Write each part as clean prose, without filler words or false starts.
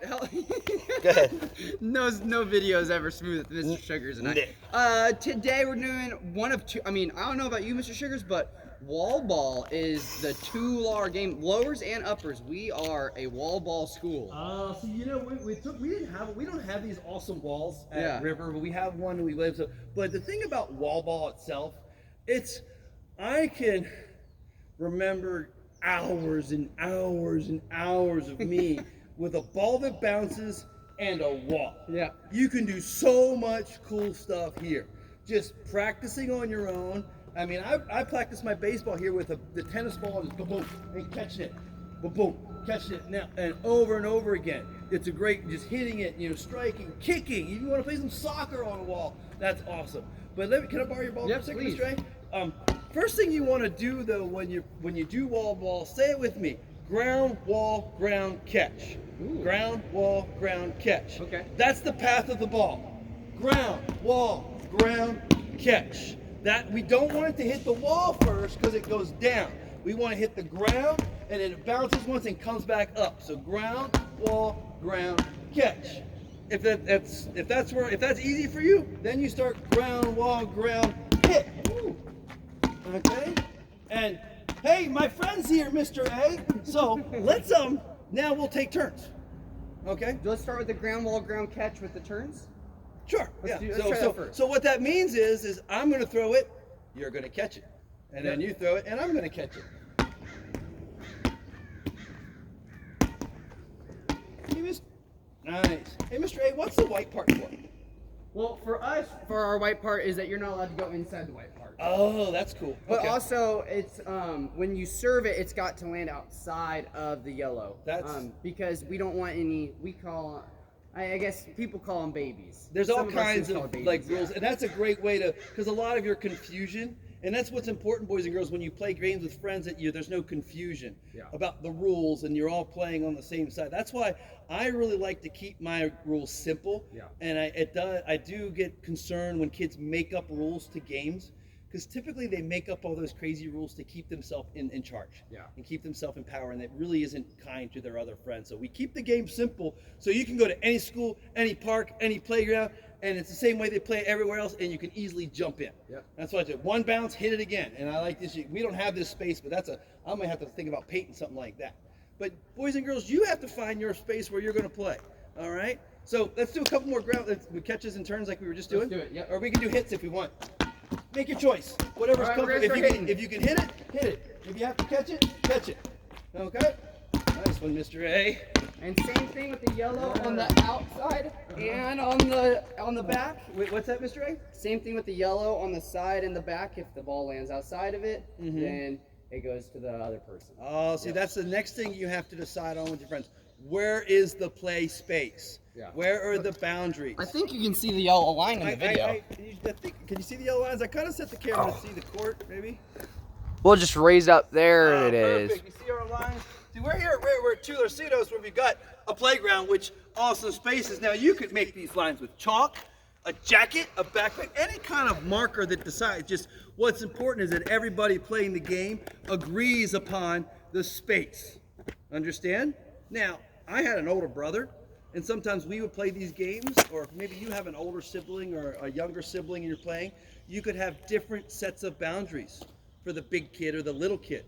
hell. Go ahead. No video is ever smooth with Mr. Sugars and I. Today we're doing one of two. I mean, I don't know about you, Mr. Sugars, but wall ball is the two-law game. Lowers and uppers. We are a wall ball school. So you know, we don't have these awesome walls at Yeah. River, but we have one and we live so. But the thing about wall ball itself, I can remember hours and hours and hours of me with a ball that bounces and a wall. Yeah. You can do so much cool stuff here. Just practicing on your own. I mean, I practice my baseball here with the tennis ball and boom, boom, and catching it, boom, boom, catching it now and over again. It's a great just hitting it, striking, kicking. If you want to play some soccer on a wall, that's awesome. But can I borrow your ball for a second, please. Mr. A? First thing you want to do though when you do wall ball, say it with me: ground, wall, ground, catch. Ooh. Ground, wall, ground, catch. Okay. That's the path of the ball. Ground, wall, ground, catch. That we don't want it to hit the wall first because it goes down. We want to hit the ground and then it bounces once and comes back up. So ground, wall, ground, catch. If that's easy for you, then you start ground, wall, ground, hit. Woo. Okay? And hey, my friend's here, Mr. A. So let's now we'll take turns. Okay? Let's start with the ground wall, ground catch with the turns. Sure. Let's Yeah. try that first. So what that means is I'm going to throw it, you're going to catch it, and then Yep. you throw it, and I'm going to catch it. Nice. Hey, Mr. A, what's the white part for? Well, for us, for our white part is that you're not allowed to go inside the white part. Oh, that's cool. But Okay. also, it's when you serve it, it's got to land outside of the yellow. That's- because we don't want any. We call, I guess people call them babies. There's all Some of us kinds just call of it babies, like rules, yeah. and that's a great way to, because a lot of your confusion, and that's what's important, boys and girls, when you play games with friends, there's no confusion Yeah. about the rules, and you're all playing on the same side. That's why I really like to keep my rules simple. Yeah. And I do get concerned when kids make up rules to games, because typically they make up all those crazy rules to keep themselves in charge. Yeah. And keep themselves in power, and it really isn't kind to their other friends. So we keep the game simple, so you can go to any school, any park, any playground, and it's the same way they play everywhere else, and you can easily jump in. Yep. That's what I do. One bounce, hit it again. And I like this. We don't have this space, but I'm gonna have to think about painting something like that. But boys and girls, you have to find your space where you're gonna play. All right. So let's do a couple more ground catches and turns like we were just doing. Let's do it, yep. Or we can do hits if we want. Make your choice. Whatever's All right, we're comfortable. gonna start If you can hit it, hit it. If you have to catch it, catch it. Okay. Nice one, Mr. A. And same thing with the yellow on the outside and on the back. Wait, what's that, Mr. A? Same thing with the yellow on the side and the back. If the ball lands outside of it, then it goes to the other person. Oh, see, that's the next thing you have to decide on with your friends. Where is the play space? Yeah. Where are the boundaries? I think you can see the yellow line in the video. I think, can you see the yellow lines? I kind of set the camera to see the court, maybe. We'll just raise up there. It is. Perfect. You see our lines? See, we're here we're at Tularcitos, where we've got a playground, which also spaces. Now, you could make these lines with chalk, a jacket, a backpack, any kind of marker that decides. Just what's important is that everybody playing the game agrees upon the space. Understand? Now, I had an older brother, and sometimes we would play these games, or maybe you have an older sibling or a younger sibling and you're playing, you could have different sets of boundaries for the big kid or the little kid.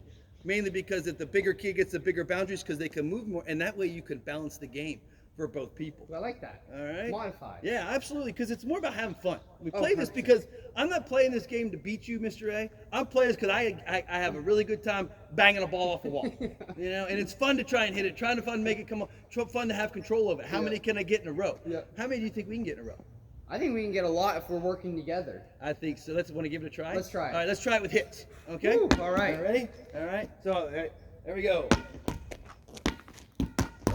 Mainly because if the bigger kid gets the bigger boundaries because they can move more, and that way you can balance the game for both people. I like that. All right? Modified. Yeah, absolutely, because it's more about having fun. We Oh, play this 100%. because I'm not playing this game to beat you, Mr. A. I'm playing this because I have a really good time banging a ball off the wall. And it's fun to try and hit it, fun to make it come up, fun to have control of it. How many can I get in a row? Yeah. How many do you think we can get in a row? I think we can get a lot if we're working together. I think so. Want to give it a try? Let's try it. All right, let's try it with hits. Okay? Woo, all right. All ready? All right. So, all right, there we go.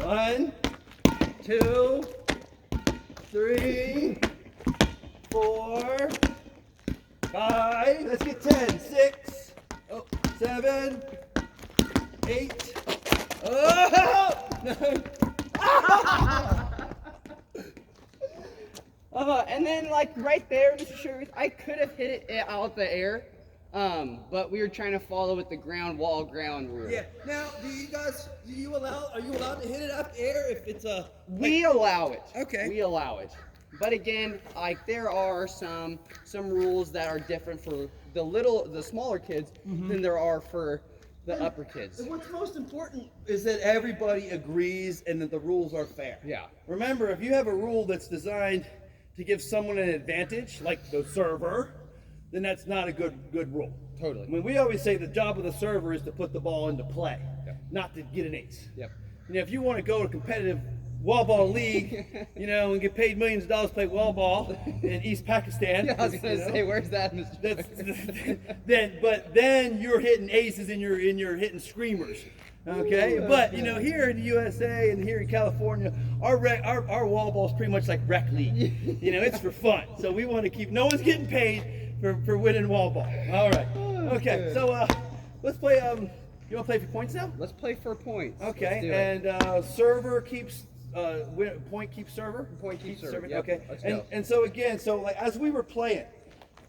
1, 2, 3, 4, 5. Let's get 10. 6, 7, 8. Oh! 9. And then like right there, Mr. Sugars, I could have hit it out the air, But we were trying to follow with the ground rule. Yeah. Now, are you allowed to hit it up air if it's a? We allow it. Okay. We allow it. But again, like there are some rules that are different for the smaller kids than there are for the upper kids. And what's most important is that everybody agrees and that the rules are fair. Yeah. Remember, if you have a rule that's designed to give someone an advantage, like the server, then that's not a good rule. Totally. I mean, we always say the job of the server is to put the ball into play, not to get an ace. Yep. You know, if you want to go to competitive wall ball league, you know, and get paid millions of dollars to play wall ball in East Pakistan. Yeah, I was gonna say, where's that, But then you're hitting aces and you're hitting screamers. Okay, Ooh, but you know, here in the USA and here in California, our wall ball is pretty much like rec league. You know, it's for fun. So we want to keep. No one's getting paid for winning wall ball. All right. Okay. So let's play. You want to play for points now? Let's play for points. Okay. And server keeps. Point keeps server. Point keeps server. Yep. Okay. Let's go. And so again, so like as we were playing,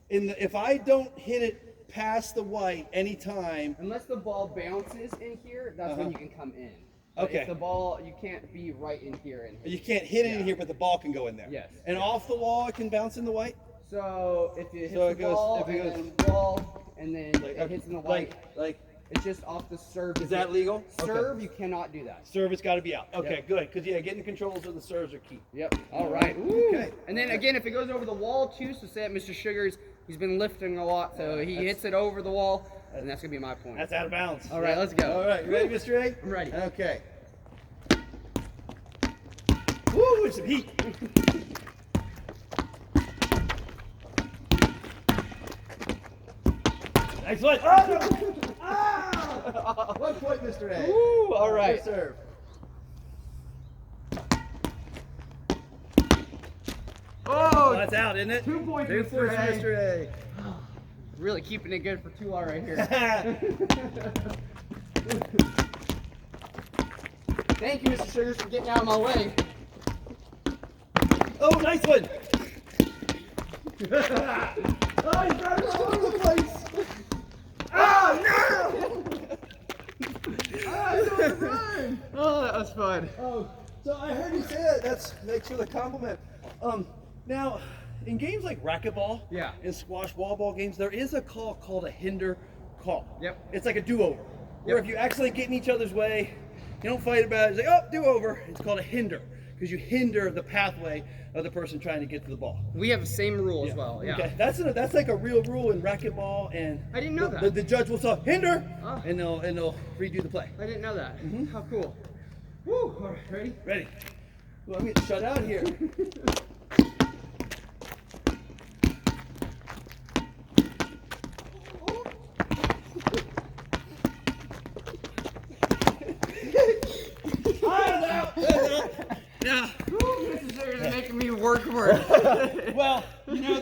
if I don't hit it past the white anytime, unless the ball bounces in here, that's when you can come in. But Okay. If the ball, you can't be right in here. you can't hit it in here, but the ball can go in there. Yes. And off the wall, it can bounce in the white. So if it hits So the it goes- ball, if it and goes- then wall, and then it hits in the white, Like it's just off the serve. is that legal? Serve, Okay. you cannot do that. Serve has got to be out. Okay, Yep. good. Because getting the controls of the serves are key. Yep. All right. Ooh. Okay. And then again, if it goes over the wall too, so say that Mr. Sugars, he's been lifting a lot, so he hits it over the wall, and that's gonna be my point. That's out of bounds. All right, let's go. All right, you ready, Mr. A? I'm ready. Okay. Woo, with some heat. Excellent. Oh, no. Ah! 1 point, Mr. A. Ooh, all right. Good serve. Oh, That's out, isn't it? 2 points, 2 Mr. points, A. Mr. A. Really keeping it good for 2R right here. Thank you, Mr. Sugars, for getting out of my way. Oh, nice one. Oh, he's running all over the place. Oh, no! Ah, it's on the run. Oh, that was fun. Oh, so I heard you say that. That's makes you a compliment. Now, in games like racquetball, Yeah. and squash wall ball games, there is a call called a hinder call. Yep. It's like a do-over. Where Yep. if you accidentally get in each other's way, you don't fight about it. It's like, oh, do-over. It's called a hinder because you hinder the pathway of the person trying to get to the ball. We have the same rule as well. Yeah. Okay, that's like a real rule in racquetball, and I didn't know the, that. The judge will say hinder, Oh. and they'll redo the play. I didn't know that. How cool. Woo! All right, ready? Ready. Well, I'm getting shut out here. Now, Mr. Sugars is making me work for it. well, you know,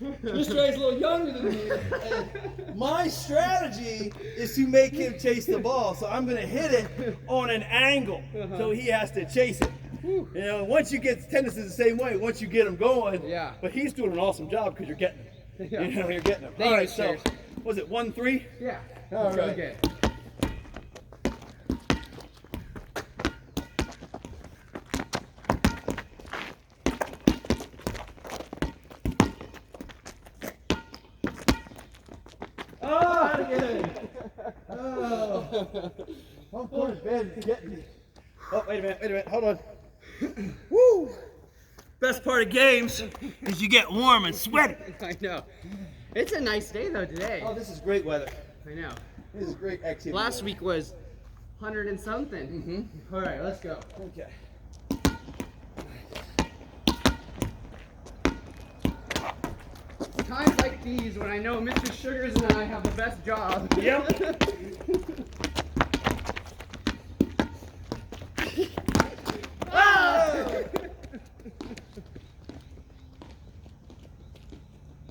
Mr. A's a little younger than me. And my strategy is to make him chase the ball. So I'm going to hit it on an angle. So he has to chase it. You know, once you get tennis is the same way. Once you get him going. Yeah. But he's doing an awesome job because you're getting him. Yeah. You know, you're getting him. Thank All you, right, so Sugars. was it 1-3? Yeah. All That's really right. good. Oh, again. Oh. 1 point, Ben. It's getting me. Oh, wait a minute. Hold on. Woo! Best part of games is you get warm and sweaty. I know. It's a nice day though today. Oh, this is great weather. I know. This is great activity. Last week was 100 and something. All right, let's go. Okay. Times like these when I know Mr. Sugars and I have the best job. Yep.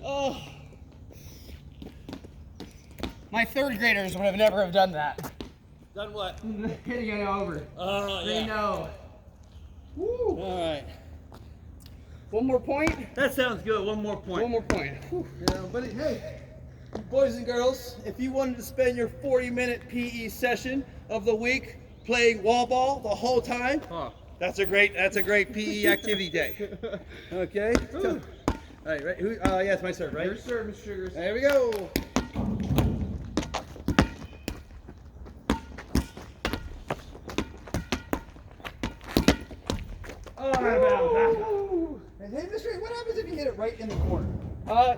Oh. My third graders would have never have done that. Done what? Hitting it over. Oh, They know. Woo. All right. One more point. That sounds good. 1 more point. One more point. Whew. Yeah, but hey, Boys and girls, if you wanted to spend your 40-minute PE session of the week playing wall ball the whole time, that's a great PE activity day. Okay. All right. Right. Yeah, it's my serve, right? Your serve, Mr. Sugars. There we go. Oh, and hey, Mr. What happens if you hit it right in the corner?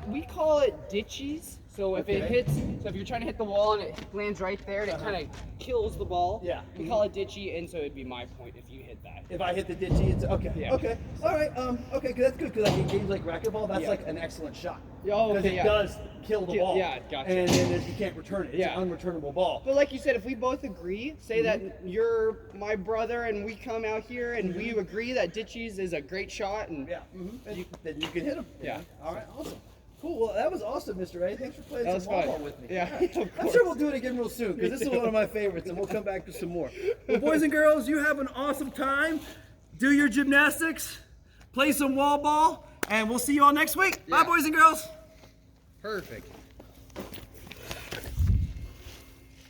We call it ditchies. So if it Okay. hits, so if you're trying to hit the wall and it lands right there, and it kind of kills the ball. Yeah. We call it ditchy, and so it'd be my point if you hit that. If I hit the ditchy, it's okay. Yeah. Okay. All right. Okay. Cause that's good. Cause like in games like racquetball, that's Yeah. like an excellent shot. Oh, Because okay, it yeah. does kill the ball. Yeah, gotcha. And then you can't return it. It's Yeah. an unreturnable ball. But like you said, if we both agree, say that you're my brother, and we come out here and we agree that ditchies is a great shot, and Yeah. Then you can hit them. Yeah. All right. Awesome. Cool. Well, that was awesome, Mr. Ray. Thanks for playing That some was wall fun. ball with me. Yeah, of I'm course. sure we'll do it again real soon because this is one of my favorites, and we'll come back to some more. Well, boys and girls, you have an awesome time. Do your gymnastics, play some wall ball, and we'll see you all next week. Bye, Yeah. boys and girls. perfect.